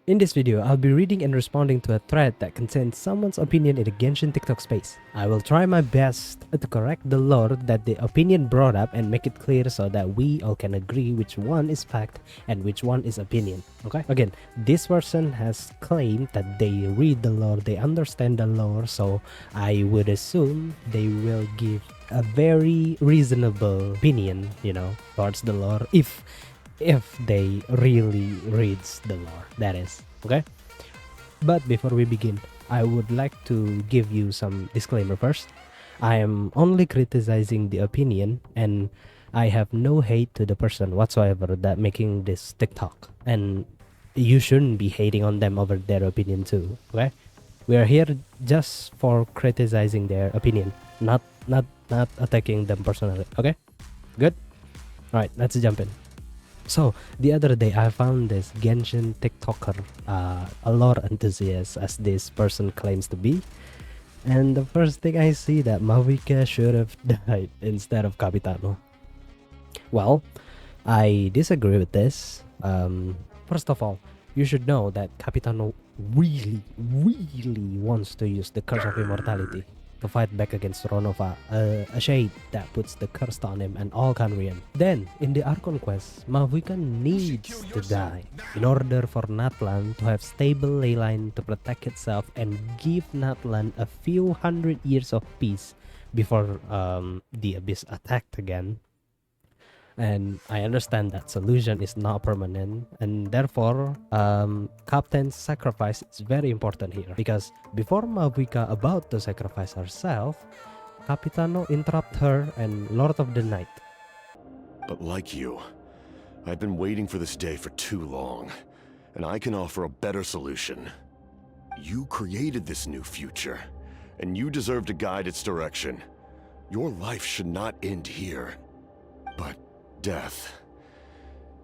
In this video, I'll be reading and responding to a thread that contains someone's opinion in the Genshin TikTok space. I will try my best to correct the lore that the opinion brought up and make it clear so that we all can agree which one is fact and which one is opinion. Okay? Again, this person has claimed that they read the lore, they understand the lore, so I would assume they will give a very reasonable opinion, towards the lore if they really reads the lore, that is. Okay, but before we begin, I would like to give you some disclaimer first. I am only criticizing the opinion and I have no hate to the person whatsoever that making this TikTok, and you shouldn't be hating on them over their opinion too. Okay, we are here just for criticizing their opinion, not attacking them personally. Okay, good. All right, let's jump in. So the other day I found this Genshin TikToker, a lore enthusiast as this person claims to be, and the first thing I see that Mavuika should have died instead of Capitano. Well, I disagree with this. First of all, you should know that Capitano really wants to use the Curse of Immortality to fight back against Ronova, a shade that puts the curse on him and all Canrian. Then, in the Archon quest, Mavuika needs to die in order for Natlan to have stable leyline to protect itself and give Natlan a few hundred years of peace before the Abyss attacked again. And I understand that solution is not permanent, and therefore Captain's sacrifice is very important here, because before Mavuika about to sacrifice herself, Capitano interrupt her and Lord of the Night. But like you, I've been waiting for this day for too long, and I can offer a better solution. You created this new future, and you deserve to guide its direction. Your life should not end here. But death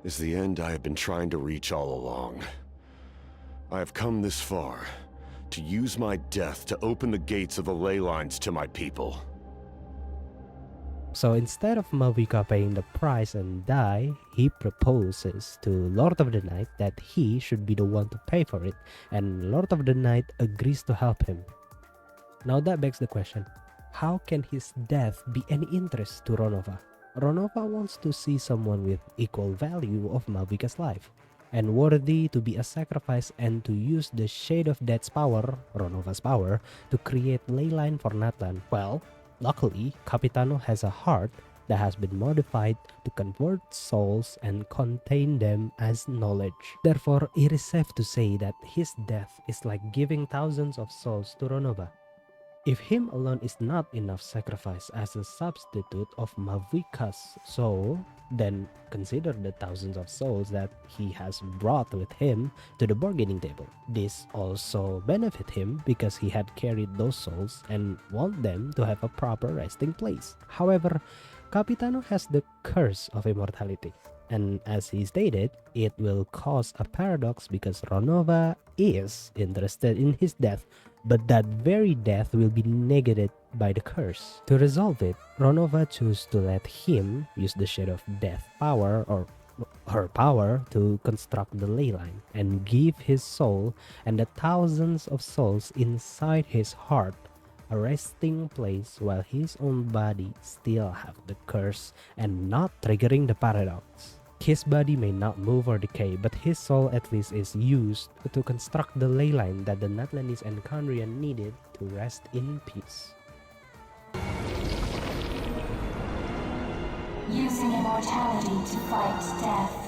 is the end I have been trying to reach all along. I have come this far to use my death to open the gates of the ley lines to my people. So instead of Mavuika paying the price and die, he proposes to Lord of the Night that he should be the one to pay for it, and Lord of the Night agrees to help him. Now that begs the question, how can his death be any interest to Ronova? Ronova wants to see someone with equal value of Mavuika's life, and worthy to be a sacrifice and to use the Shade of Death's power, Ronova's power, to create leyline for Natlan. Well, luckily, Capitano has a heart that has been modified to convert souls and contain them as knowledge. Therefore, it is safe to say that his death is like giving thousands of souls to Ronova. If him alone is not enough sacrifice as a substitute of Mavuika's soul, then consider the thousands of souls that he has brought with him to the bargaining table. This also benefit him because he had carried those souls and want them to have a proper resting place. However, Capitano has the curse of immortality, and as he stated, it will cause a paradox because Ronova is interested in his death, but that very death will be negated by the curse. To resolve it, Ronova chose to let him use the Shade of Death power, or her power, to construct the leyline and give his soul and the thousands of souls inside his heart a resting place while his own body still have the curse and not triggering the paradox. His body may not move or decay, but his soul at least is used to construct the leyline that the Natlanese and Canrian needed to rest in peace. Using immortality to fight death.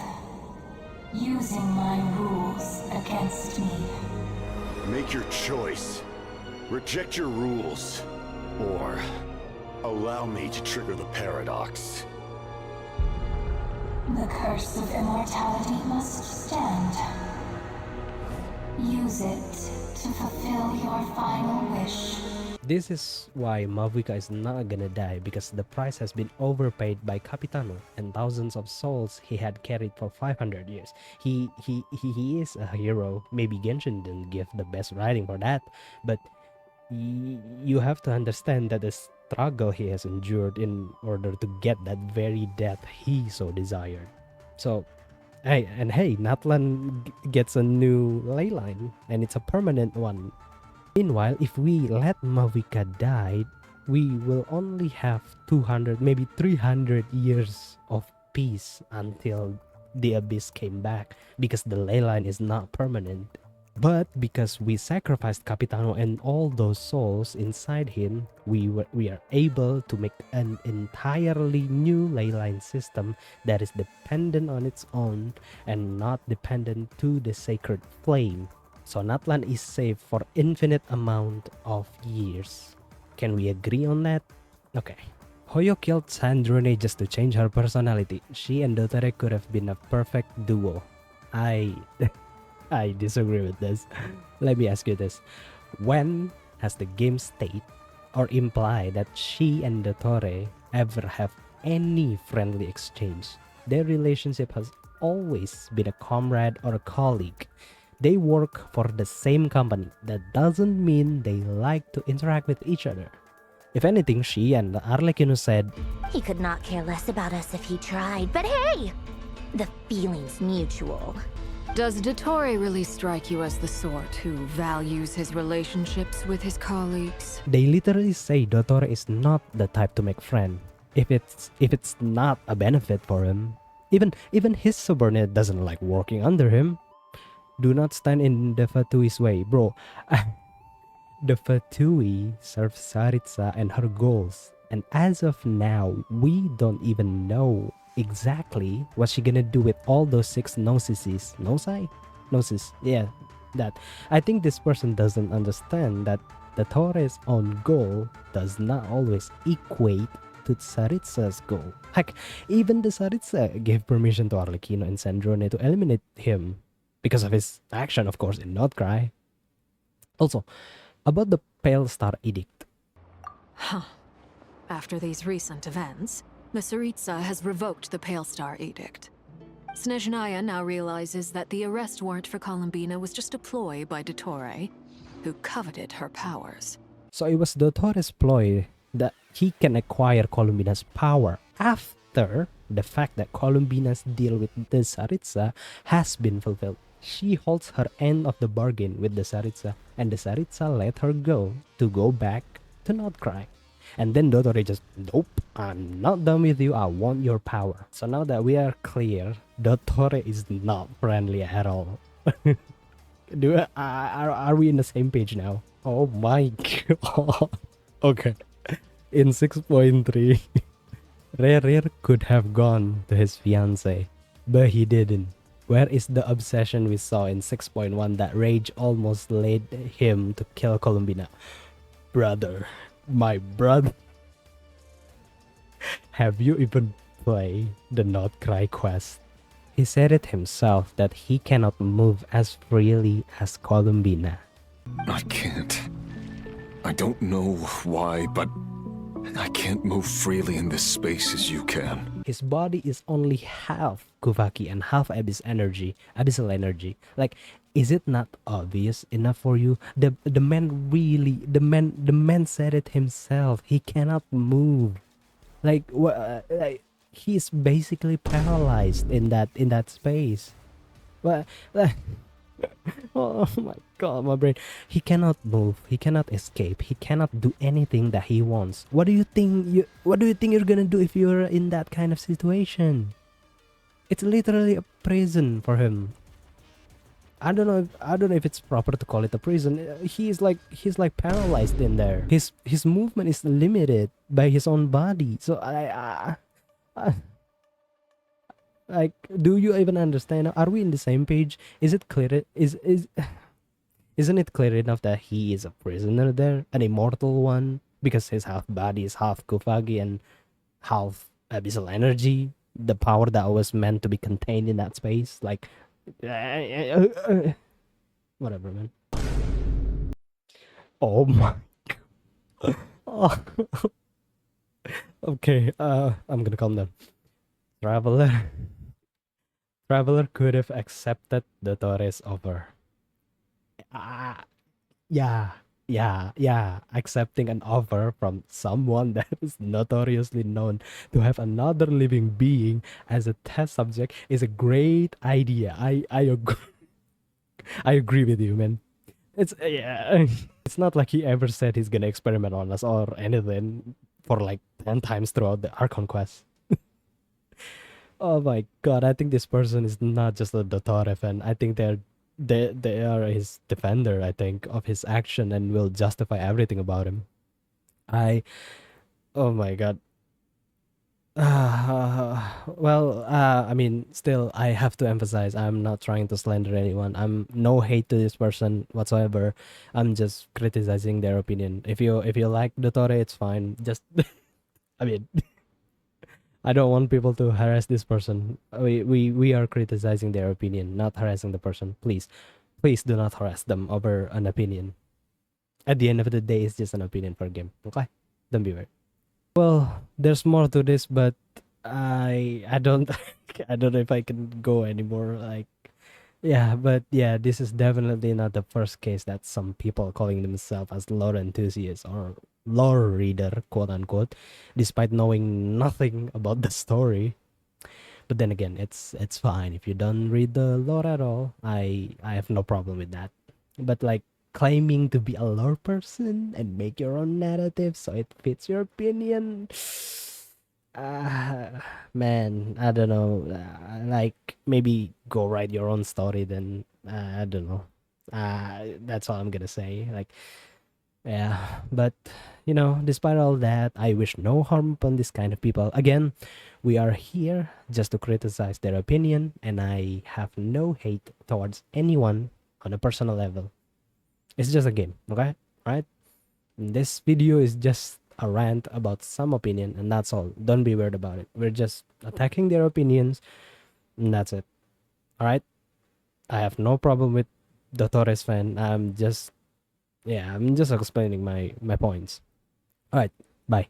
Using my rules against me. Make your choice. Reject your rules, or allow me to trigger the paradox. The curse of immortality must stand. Use it to fulfill your final wish. This is why Mavuika is not gonna die, because the price has been overpaid by Capitano and thousands of souls he had carried for 500 years. He is a hero. Maybe Genshin didn't give the best writing for that, but you have to understand that the struggle he has endured in order to get that very death he so desired. So Hey, Natlan gets a new ley line, and it's a permanent one. Meanwhile, if we let Mavika die, we will only have 200, maybe 300 years of peace until the Abyss came back, because the ley line is not permanent. But because we sacrificed Capitano and all those souls inside him, we are able to make an entirely new ley line system that is dependent on its own and not dependent to the sacred flame. So Natlan is safe for infinite amount of years. Can we agree on that? Okay. Hoyo killed Sandrone just to change her personality. She and Dotere could have been a perfect duo. I disagree with this. Let me ask you this. When has the game state or imply that she and Dottore ever have any friendly exchange? Their relationship has always been a comrade or a colleague. They work for the same company. That doesn't mean they like to interact with each other. If anything, she and Arlecchino said, He could not care less about us if he tried, but hey! The feeling's mutual. Does Dottore really strike you as the sort who values his relationships with his colleagues? they literally say Dottore is not the type to make friend. If it's not a benefit for him, even his subordinate doesn't like working under him. Do not stand in the Fatui's way, bro. The Fatui serves Saritsa and her goals, and as of now, we don't even know exactly what she gonna do with all those 6 gnosis. Gnosis, yeah, that. I think this person doesn't understand that the Torres' own goal does not always equate to Saritsa's goal. Heck, even the Saritsa gave permission to Arlecchino and Sandrone to eliminate him because of his action, of course, in Not Cry. Also, about the Pale Star Edict. After these recent events, the Tsaritsa has revoked the Pale Star Edict. Snezhnaya now realizes that the arrest warrant for Columbina was just a ploy by Dottore, who coveted her powers. So it was Dottore's ploy that he can acquire Columbina's power after the fact that Columbina's deal with the Tsaritsa has been fulfilled. She holds her end of the bargain with the Tsaritsa, and the Tsaritsa let her go back to Not Cry. And then Dottore just, nope, I'm not done with you, I want your power. So now that we are clear, Dottore is not friendly at all. Are we in the same page now? Oh my god. Okay. In 6.3, Rerir could have gone to his fiancée, but he didn't. Where is the obsession we saw in 6.1 that rage almost led him to kill Columbina? Brother. My brother. Have you even played the Not Cry quest? He said it himself that he cannot move as freely as Columbina. I can't. I don't know why, but I can't move freely in this space as you can. His body is only half Kuvaki and half abyssal energy. Like, is it not obvious enough for you? The man said it himself. He cannot move. Like, he's basically paralyzed in that space. Well, oh my god, my brain. He cannot move. He cannot escape. He cannot do anything that he wants. What do you think you're gonna do if you're in that kind of situation? It's literally a prison for him. I don't know if it's proper to call it a prison. He's like paralyzed in there. His movement is limited by his own body. So I like, do you even understand? Are we in the same page? Is it clear? Isn't it clear enough that he is a prisoner there, an immortal one, because his half body is half Kufagi and half abyssal energy, the power that was meant to be contained in that space? Like, whatever, man. Oh my god. Oh. Okay, I'm gonna calm down. Traveler could have accepted the Torres offer. Yeah, yeah, accepting an offer from someone that is notoriously known to have another living being as a test subject is a great idea. I agree with you, man. It's yeah. It's not like he ever said he's gonna experiment on us or anything for like 10 times throughout the Archon quest. Oh my god, I think this person is not just a Dottore fan. I think they are his defender, I think, of his action and will justify everything about him. I oh my god. I mean, still, I have to emphasize, I'm not trying to slander anyone. I'm no hate to this person whatsoever. I'm just criticizing their opinion. If you like Dottore, it's fine. Just, I mean, I don't want people to harass this person. We are criticizing their opinion, not harassing the person. Please do not harass them over an opinion. At the end of the day, it's just an opinion for a game. Okay, don't be weird. Well, there's more to this, but I don't I don't know if I can go anymore. Like, yeah, but yeah, this is definitely not the first case that some people calling themselves as lore enthusiasts or lore reader, quote unquote, despite knowing nothing about the story. But then again, it's fine if you don't read the lore at all. I have no problem with that. But like claiming to be a lore person and make your own narrative so it fits your opinion. Uh, man, I don't know. Like maybe go write your own story then. I don't know. That's all I'm gonna say. Like, yeah, but despite all that, I wish no harm upon this kind of people. Again, we are here just to criticize their opinion, and I have no hate towards anyone on a personal level. It's just a game, okay? Right? This video is just a rant about some opinion, and that's all. Don't be weird about it. We're just attacking their opinions, and that's it. All right? I have no problem with the Torres fan. I'm just explaining my points. All right. Bye.